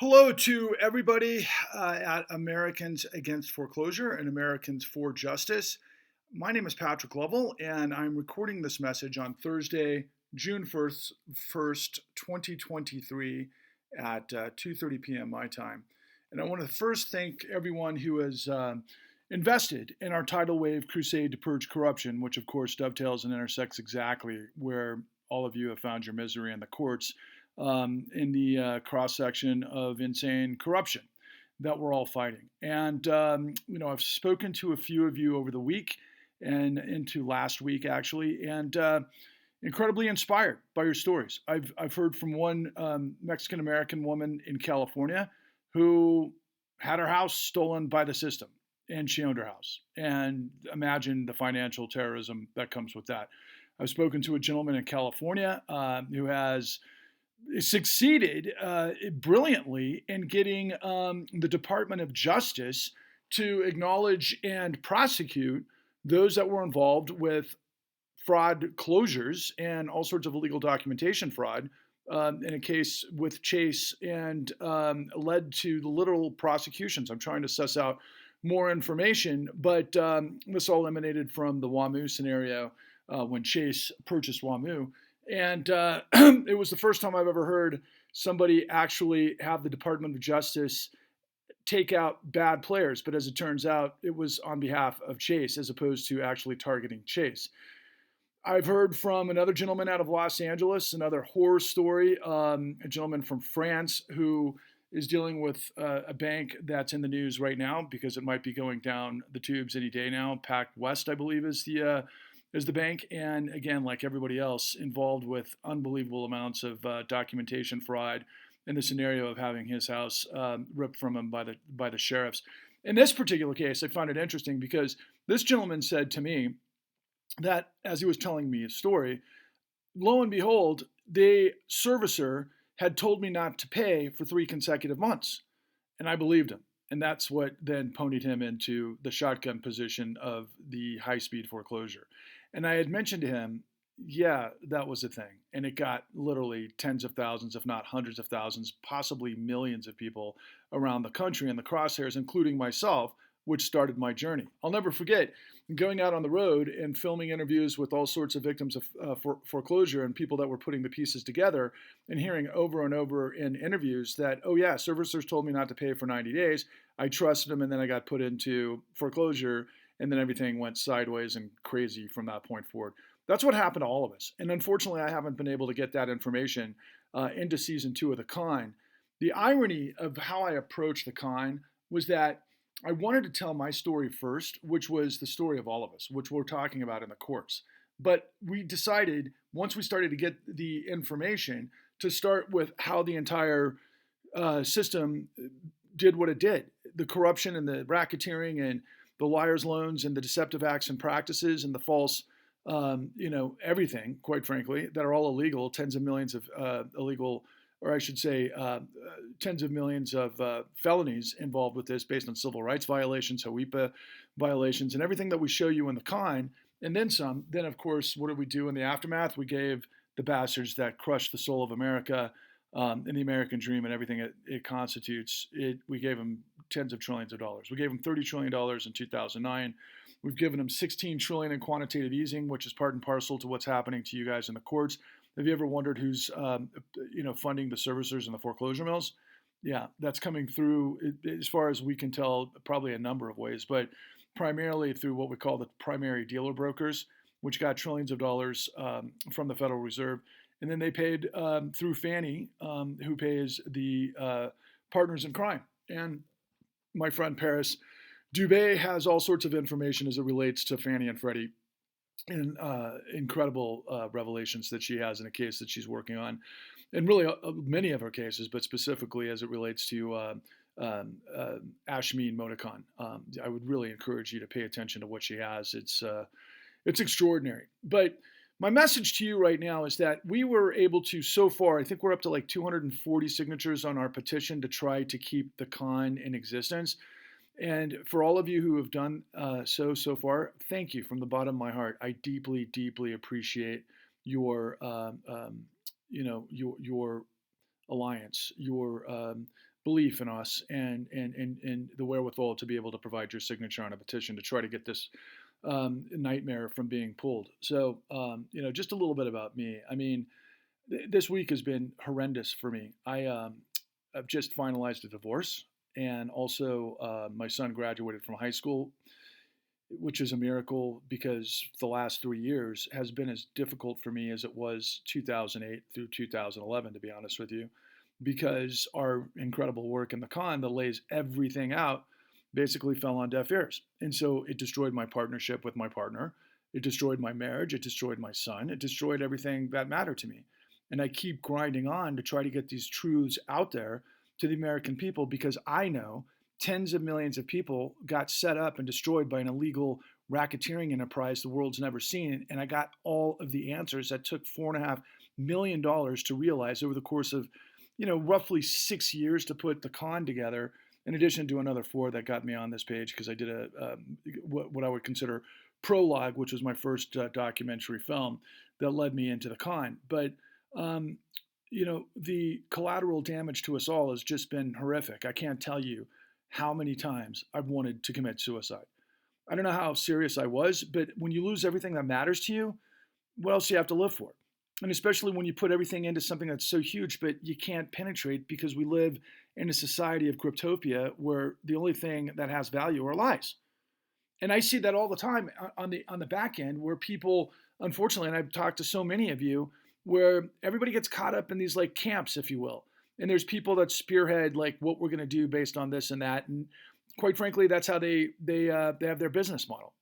Hello to everybody at Americans Against Foreclosure and Americans for Justice. My name is Patrick Lovell, and I'm recording this message on Thursday, June 1st, 2023 at 2:30 p.m. my time. And I want to first thank everyone who has invested in our tidal wave crusade to purge corruption, which of course dovetails and intersects exactly where all of you have found your misery in the courts in the cross section of insane corruption that we're all fighting. And, I've spoken to a few of you over the week and into last week, actually, and incredibly inspired by your stories. I've heard from one Mexican American woman in California who had her house stolen by the system. And she owned her house. And imagine the financial terrorism that comes with that. I've spoken to a gentleman in California who has succeeded brilliantly in getting the Department of Justice to acknowledge and prosecute those that were involved with fraud closures and all sorts of illegal documentation fraud in a case with Chase and led to the literal prosecutions. I'm trying to suss out more information, but this all emanated from the WAMU scenario when Chase purchased WAMU. And it was the first time I've ever heard somebody actually have the Department of Justice take out bad players. But as it turns out, it was on behalf of Chase as opposed to actually targeting Chase. I've heard from another gentleman out of Los Angeles, another horror story, a gentleman from France who is dealing with a bank that's in the news right now because it might be going down the tubes any day now. Pact West, I believe, is the bank, and again, like everybody else, involved with unbelievable amounts of documentation fraud in the scenario of having his house ripped from him by the sheriffs. In this particular case, I found it interesting because this gentleman said to me that as he was telling me his story, lo and behold, the servicer had told me not to pay for 3 consecutive months, and I believed him. And that's what then ponied him into the shotgun position of the high-speed foreclosure. And I had mentioned to him, yeah, that was a thing. And it got literally tens of thousands, if not hundreds of thousands, possibly millions of people around the country in the crosshairs, including myself, which started my journey. I'll never forget going out on the road and filming interviews with all sorts of victims of foreclosure and people that were putting the pieces together and hearing over and over in interviews that, oh yeah, servicers told me not to pay for 90 days. I trusted them, and then I got put into foreclosure, and then everything went sideways and crazy from that point forward. That's what happened to all of us. And unfortunately, I haven't been able to get that information into season 2 of The Kind. The irony of how I approached The Kind was that I wanted to tell my story first, which was the story of all of us, which we're talking about in the courts. But we decided, once we started to get the information, to start with how the entire system did what it did. The corruption and the racketeering and the liar's loans and the deceptive acts and practices and the false, everything, quite frankly, that are all illegal, tens of millions of illegal, or I should say, tens of millions of felonies involved with this based on civil rights violations, HOEPA violations, and everything that we show you in The Kind, and then some. Then, of course, what did we do in the aftermath? We gave the bastards that crushed the soul of America and the American dream and everything it constitutes, we gave them tens of trillions of dollars. We gave them $30 trillion in 2009. We've given them $16 trillion in quantitative easing, which is part and parcel to what's happening to you guys in the courts. Have you ever wondered who's funding the servicers and the foreclosure mills? Yeah, that's coming through, as far as we can tell, probably a number of ways, but primarily through what we call the primary dealer brokers, which got trillions of dollars from the Federal Reserve. And then they paid through Fannie, who pays the partners in crime. And my friend Paris Dubé has all sorts of information as it relates to Fannie and Freddie, and incredible revelations that she has in a case that she's working on, and really many of her cases, but specifically as it relates to Ashmeen Modakan. I would really encourage you to pay attention to what she has. It's extraordinary. But my message to you right now is that we were able to, so far, I think we're up to like 240 signatures on our petition to try to keep the con in existence. And for all of you who have done so far, thank you from the bottom of my heart. I deeply, deeply appreciate your, your alliance, your belief in us and the wherewithal to be able to provide your signature on a petition to try to get this nightmare from being pulled. So, just a little bit about me. I mean, this week has been horrendous for me. I've just finalized a divorce, and also my son graduated from high school, which is a miracle because the last 3 years has been as difficult for me as it was 2008 through 2011, to be honest with you, because our incredible work in the con that lays everything out basically fell on deaf ears. And so it destroyed my partnership with my partner. It destroyed my marriage. It destroyed my son. It destroyed everything that mattered to me. And I keep grinding on to try to get these truths out there to the American people because I know tens of millions of people got set up and destroyed by an illegal racketeering enterprise the world's never seen. And I got all of the answers that took $4.5 million to realize over the course of, roughly 6 years to put the con together, in addition to another four that got me on this page because I did what I would consider prologue, which was my first documentary film that led me into the con. But the collateral damage to us all has just been horrific. I can't tell you how many times I've wanted to commit suicide. I don't know how serious I was, but when you lose everything that matters to you, what else do you have to live for? And especially when you put everything into something that's so huge, but you can't penetrate because we live in a society of cryptopia where the only thing that has value are lies. And I see that all the time on the back end where people, unfortunately, and I've talked to so many of you, where everybody gets caught up in these like camps, if you will. And there's people that spearhead like what we're going to do based on this and that. And quite frankly, that's how they have their business model.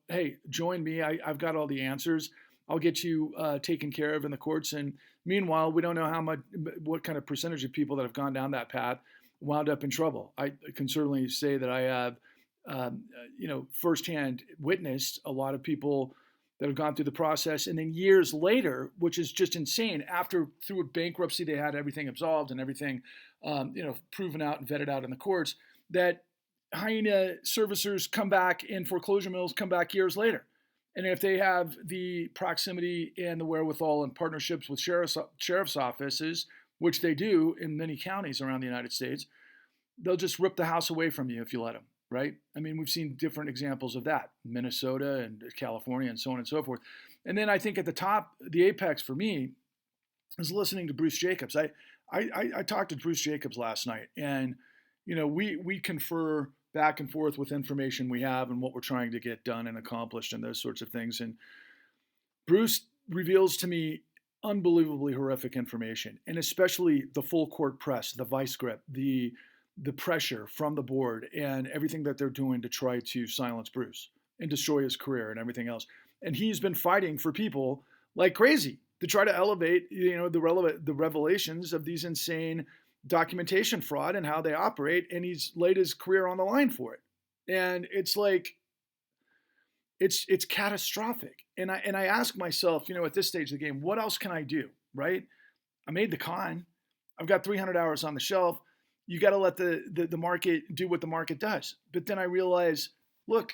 Hey, join me. I've got all the answers. I'll get you taken care of in the courts. And meanwhile, we don't know what kind of percentage of people that have gone down that path wound up in trouble. I can certainly say that I have, firsthand witnessed a lot of people that have gone through the process, and then years later, which is just insane, after through a bankruptcy they had everything absolved and everything, proven out and vetted out in the courts, that hyena servicers come back and foreclosure mills come back years later. And if they have the proximity and the wherewithal and partnerships with sheriff's offices, which they do in many counties around the United States, they'll just rip the house away from you if you let them. Right? I mean, we've seen different examples of that, Minnesota and California and so on and so forth. And then I think at the top, the apex for me is listening to Bruce Jacobs. I talked to Bruce Jacobs last night, and we confer back and forth with information we have and what we're trying to get done and accomplished and those sorts of things. And Bruce reveals to me unbelievably horrific information, and especially the full court press, the vice grip, the pressure from the board and everything that they're doing to try to silence Bruce and destroy his career and everything else. And he's been fighting for people like crazy to try to elevate, the revelations of these insane documentation fraud and how they operate. And he's laid his career on the line for it. And it's like, it's catastrophic. And I ask myself, at this stage of the game, what else can I do? Right? I made the con. I've got 300 hours on the shelf. You got to let the market do what the market does. But then I realize, look,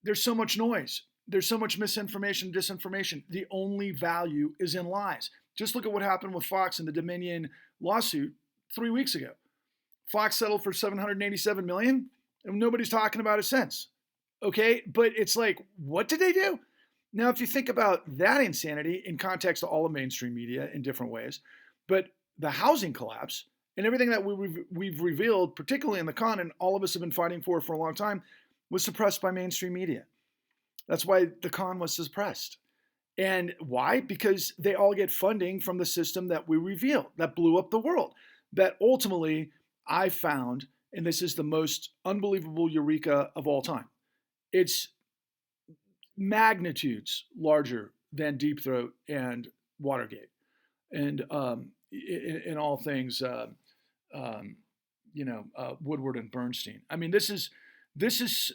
there's so much noise. There's so much misinformation, disinformation. The only value is in lies. Just look at what happened with Fox and the Dominion lawsuit 3 weeks ago. Fox settled for $787 million, and nobody's talking about it since. Okay, but it's like, what did they do? Now, if you think about that insanity in context to all of mainstream media in different ways, but the housing collapse and everything that we've revealed, particularly in the con, and all of us have been fighting for a long time, was suppressed by mainstream media. That's why the con was suppressed. And why? Because they all get funding from the system that we revealed, that blew up the world, that ultimately I found, and this is the most unbelievable eureka of all time. It's magnitudes larger than Deep Throat and Watergate. And in all things, Woodward and Bernstein. I mean, this is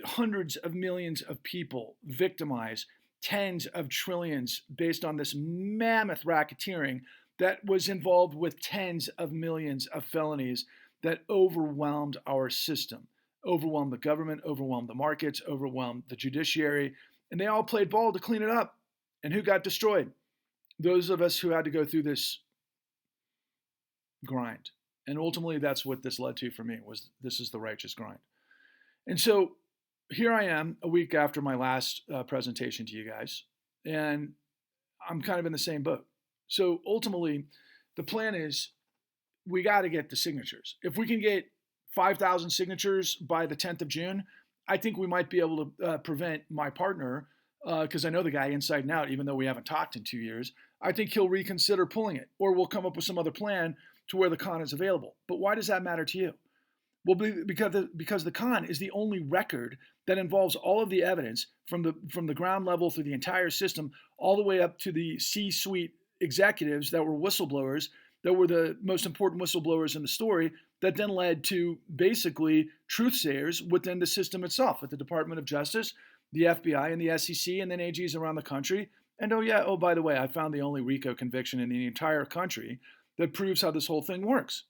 hundreds of millions of people victimized, tens of trillions based on this mammoth racketeering that was involved with tens of millions of felonies that overwhelmed our system, overwhelmed the government, overwhelmed the markets, overwhelmed the judiciary, and they all played ball to clean it up. And who got destroyed? Those of us who had to go through this grind. And ultimately, that's what this led to for me, was this is the righteous grind. And so here I am a week after my last presentation to you guys, and I'm kind of in the same boat. So ultimately, the plan is we got to get the signatures. If we can get 5,000 signatures by the 10th of June, I think we might be able to prevent my partner, because I know the guy inside and out, even though we haven't talked in 2 years. I think he'll reconsider pulling it, or we'll come up with some other plan to where the con is available. But why does that matter to you? Well, because the con is the only record that involves all of the evidence from the ground level through the entire system, all the way up to the C-suite executives that were whistleblowers, that were the most important whistleblowers in the story, that then led to basically truth sayers within the system itself, at the Department of Justice, the FBI, and the SEC, and then AGs around the country. And by the way, I found the only RICO conviction in the entire country that proves how this whole thing works.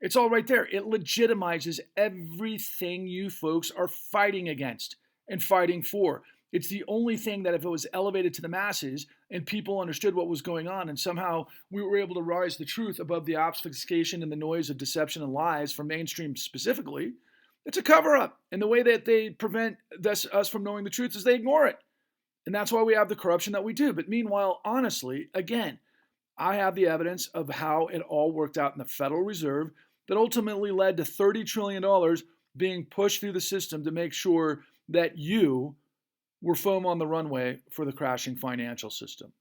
It's all right there. It legitimizes everything you folks are fighting against and fighting for. It's the only thing that, if it was elevated to the masses and people understood what was going on, and somehow we were able to rise the truth above the obfuscation and the noise of deception and lies from mainstream specifically, it's a cover-up. And the way that they prevent us from knowing the truth is they ignore it. And that's why we have the corruption that we do. But meanwhile, honestly, again, I have the evidence of how it all worked out in the Federal Reserve that ultimately led to $30 trillion being pushed through the system to make sure that you were foam on the runway for the crashing financial system.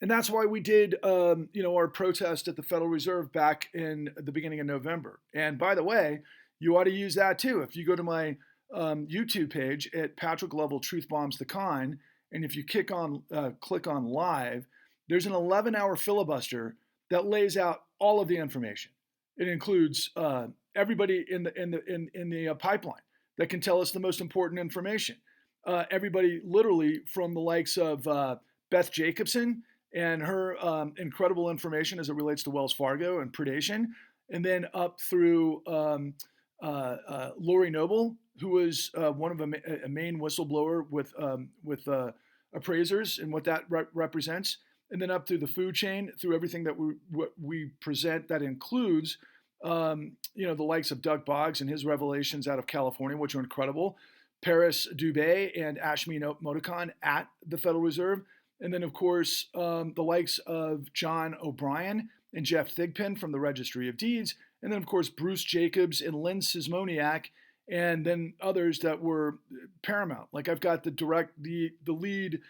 And that's why we did our protest at the Federal Reserve back in the beginning of November. And by the way, you ought to use that too. If you go to my YouTube page at Patrick Lovell Truth Bombs the Con, and if you click on live, there's an 11-hour filibuster that lays out all of the information. It includes everybody in the pipeline that can tell us the most important information. Everybody, literally, from the likes of Beth Jacobson and her incredible information as it relates to Wells Fargo and predation, and then up through Lori Noble, who was one of a main whistleblower with appraisers and what that represents, and then up through the food chain, through everything that we present that includes, the likes of Doug Boggs and his revelations out of California, which are incredible, Paris Dubé and Ashmi Motokhan at the Federal Reserve, and then, of course, the likes of John O'Brien and Jeff Thigpen from the Registry of Deeds, and then, of course, Bruce Jacobs and Lynn Sismoniak, and then others that were paramount. Like, I've got the lead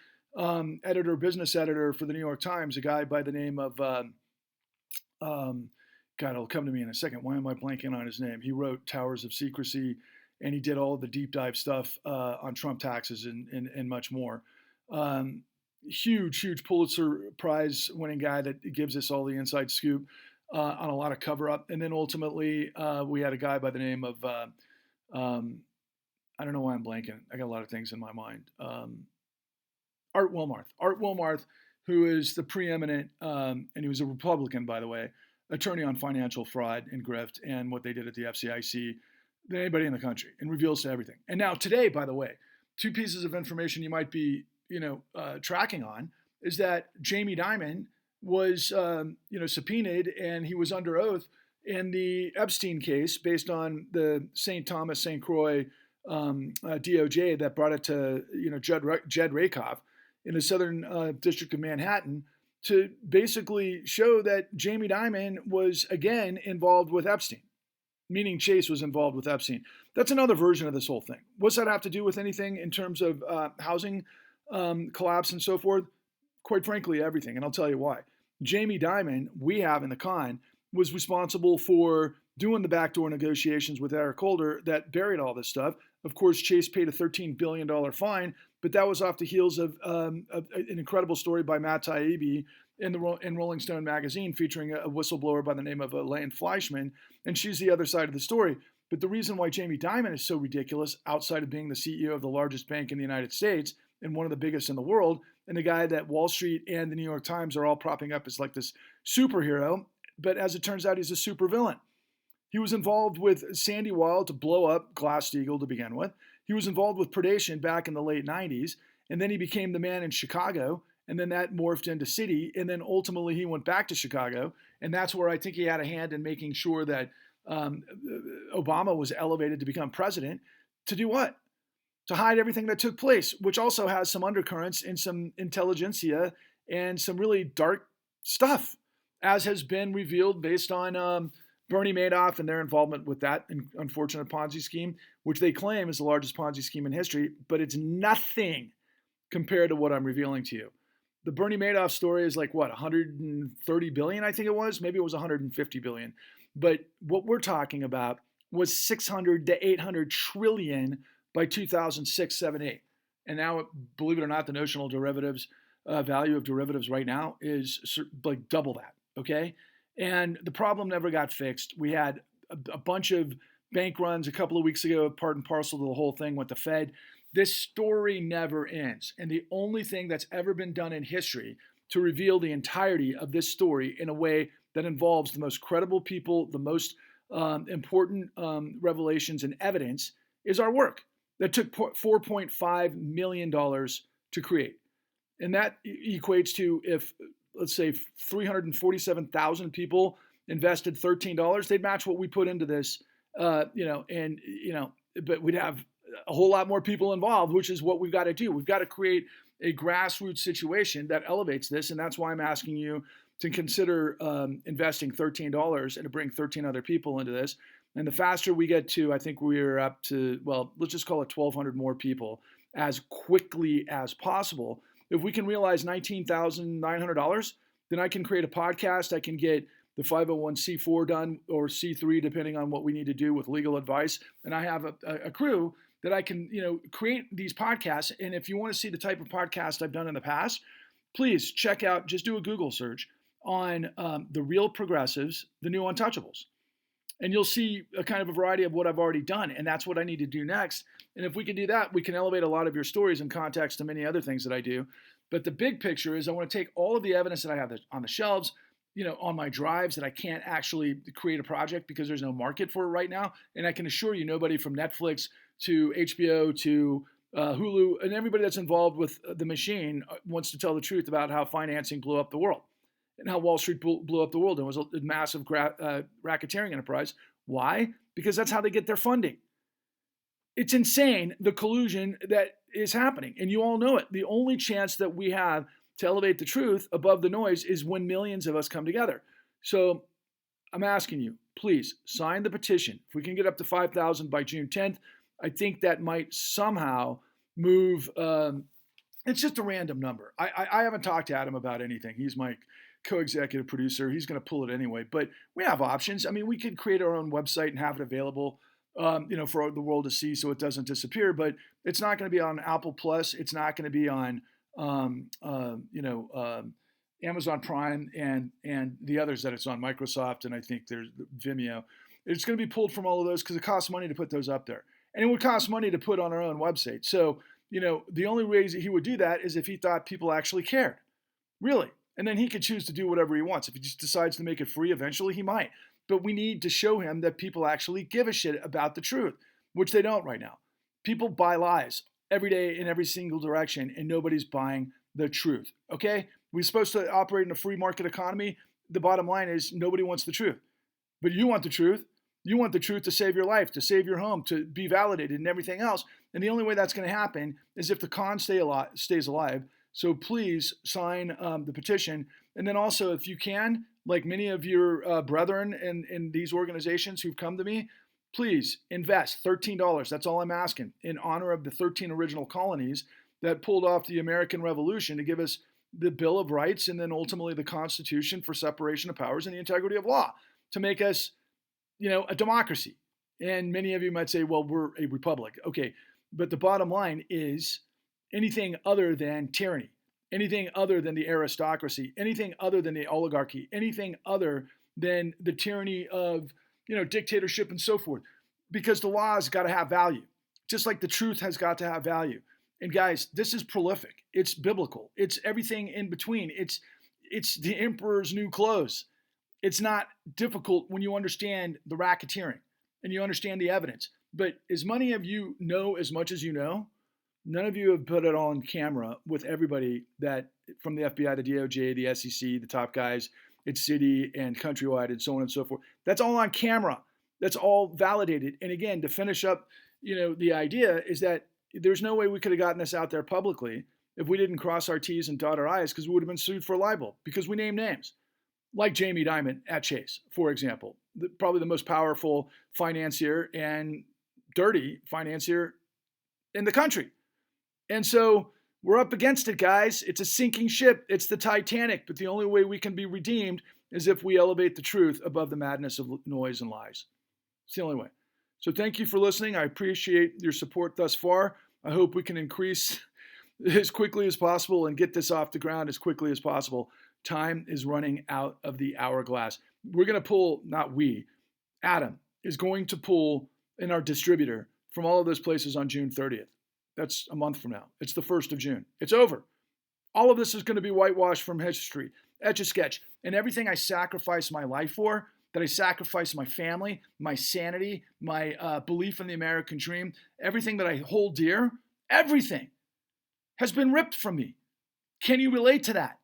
business editor for the New York Times, a guy by the name of, God, it'll come to me in a second. Why am I blanking on his name? He wrote Towers of Secrecy, and he did all the deep dive stuff on Trump taxes and much more. Huge Pulitzer Prize winning guy that gives us all the inside scoop on a lot of cover up. And then ultimately, we had a guy by the name of, I don't know why I'm blanking. I got a lot of things in my mind. Art Wilmarth, who is the preeminent, and he was a Republican, by the way, attorney on financial fraud and grift and what they did at the FCIC than anybody in the country, and reveals to everything. And now today, by the way, two pieces of information you might be, tracking on is that Jamie Dimon was, subpoenaed, and he was under oath in the Epstein case based on the St. Thomas St. Croix DOJ that brought it to, Jed Rakoff in the Southern District of Manhattan, to basically show that Jamie Dimon was again involved with Epstein, meaning Chase was involved with Epstein. That's another version of this whole thing. What's that have to do with anything in terms of housing collapse and so forth? Quite frankly, everything, and I'll tell you why. Jamie Dimon, we have in the con, was responsible for doing the backdoor negotiations with Eric Holder that buried all this stuff. Of course, Chase paid a $13 billion fine, but that was off the heels of an incredible story by Matt Taibbi in Rolling Stone magazine featuring a whistleblower by the name of Elaine Fleischman, and she's the other side of the story. But the reason why Jamie Dimon is so ridiculous, outside of being the CEO of the largest bank in the United States and one of the biggest in the world, and the guy that Wall Street and the New York Times are all propping up as like this superhero, but as it turns out, he's a supervillain. He was involved with Sandy Weill to blow up Glass-Steagall to begin with. He was involved with predation back in the late 90s, and then he became the man in Chicago and then that morphed into city, and then ultimately he went back to Chicago, and that's where I think he had a hand in making sure that um, Obama was elevated to become president. To do what? To hide everything that took place, which also has some undercurrents and some intelligentsia and some really dark stuff, as has been revealed based on Bernie Madoff and their involvement with that unfortunate Ponzi scheme, which they claim is the largest Ponzi scheme in history, but it's nothing compared to what I'm revealing to you. The Bernie Madoff story is like what, 130 billion, I think it was. Maybe it was 150 billion. But what we're talking about was 600 to 800 trillion by 2006, 7, 8. And now, believe it or not, the notional derivatives value of derivatives right now is like double that, okay? And the problem never got fixed. We had a bunch of bank runs a couple of weeks ago, part and parcel to the whole thing with the Fed. This story never ends. And the only thing that's ever been done in history to reveal the entirety of this story in a way that involves the most credible people, the most important revelations and evidence is our work that took $4.5 million to create. And that equates to, if, let's say, 347,000 people invested $13, they'd match what we put into this, but we'd have a whole lot more people involved, which is what we've got to do. We've got to create a grassroots situation that elevates this. And that's why I'm asking you to consider investing $13 and to bring 13 other people into this. And the faster we get to, I think we're up to, well, let's just call it 1,200 more people as quickly as possible. If we can realize $19,900, then I can create a podcast. I can get the 501c4 done, or C3, depending on what we need to do with legal advice. And I have a crew that I can, create these podcasts. And if you want to see the type of podcast I've done in the past, please check out, just do a Google search on The Real Progressives, The New Untouchables. And you'll see a kind of a variety of what I've already done. And that's what I need to do next. And if we can do that, we can elevate a lot of your stories in context to many other things that I do. But the big picture is I want to take all of the evidence that I have on the shelves, on my drives that I can't actually create a project because there's no market for it right now. And I can assure you, nobody from Netflix to HBO to Hulu and everybody that's involved with the machine wants to tell the truth about how financing blew up the world and how Wall Street blew up the world and was a massive racketeering enterprise. Why? Because that's how they get their funding. It's insane, the collusion that is happening. And you all know it. The only chance that we have to elevate the truth above the noise is when millions of us come together. So I'm asking you, please sign the petition. If we can get up to 5,000 by June 10th, I think that might somehow move. It's just a random number. I haven't talked to Adam about anything. He's my co-executive producer. He's going to pull it anyway. But we have options. I mean, we could create our own website and have it available, for the world to see so it doesn't disappear. But it's not going to be on Apple Plus. It's not going to be on Amazon Prime and the others that it's on, Microsoft, and I think there's Vimeo. It's going to be pulled from all of those because it costs money to put those up there. And it would cost money to put on our own website. So, the only ways that he would do that is if he thought people actually cared. Really. And then he could choose to do whatever he wants. If he just decides to make it free, eventually he might. But we need to show him that people actually give a shit about the truth, which they don't right now. People buy lies every day in every single direction, and nobody's buying the truth. Okay? We're supposed to operate in a free market economy. The bottom line is nobody wants the truth. But you want the truth. You want the truth to save your life, to save your home, to be validated and everything else. And the only way that's going to happen is if the con stays alive. So please sign the petition. And then also, if you can, like many of your brethren in these organizations who've come to me, please invest $13. That's all I'm asking, in honor of the 13 original colonies that pulled off the American Revolution to give us the Bill of Rights and then ultimately the Constitution for separation of powers and the integrity of law to make us, a democracy. And many of you might say, well, we're a republic. Okay, but the bottom line is anything other than tyranny, anything other than the aristocracy, anything other than the oligarchy, anything other than the tyranny of, dictatorship and so forth, because the law has got to have value, just like the truth has got to have value. And guys, this is prolific. It's biblical. It's everything in between. It's the emperor's new clothes. It's not difficult when you understand the racketeering and you understand the evidence. But as many of you know as much as you know, None of you have put it on camera with everybody that from the FBI, the DOJ, the SEC, the top guys at Citi and Countrywide and so on and so forth. That's all on camera. That's all validated. And again, to finish up, the idea is that there's no way we could have gotten this out there publicly if we didn't cross our T's and dot our I's, because we would have been sued for libel because we named names like Jamie Dimon at Chase, for example, probably the most powerful financier and dirty financier in the country. And so we're up against it, guys. It's a sinking ship. It's the Titanic. But the only way we can be redeemed is if we elevate the truth above the madness of noise and lies. It's the only way. So thank you for listening. I appreciate your support thus far. I hope we can increase as quickly as possible and get this off the ground as quickly as possible. Time is running out of the hourglass. We're going to pull, not we, Adam is going to pull in our distributor from all of those places on June 30th. That's a month from now. It's the 1st of June. It's over. All of this is going to be whitewashed from history, Etch-a-Sketch. And everything I sacrificed my life for, that I sacrificed my family, my sanity, my belief in the American dream, everything that I hold dear, everything has been ripped from me. Can you relate to that?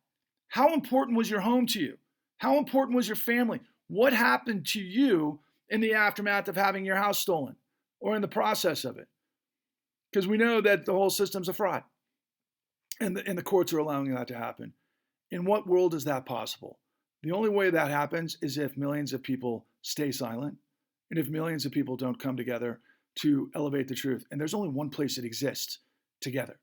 How important was your home to you? How important was your family? What happened to you in the aftermath of having your house stolen or in the process of it? Because we know that the whole system's a fraud, and the courts are allowing that to happen. In what world is that possible? The only way that happens is if millions of people stay silent and if millions of people don't come together to elevate the truth. And there's only one place it exists: together.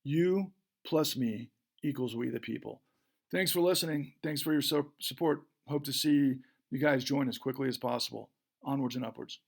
You plus me equals we the people. Thanks for listening. Thanks for your support. Hope to see you guys join as quickly as possible. Onwards and upwards.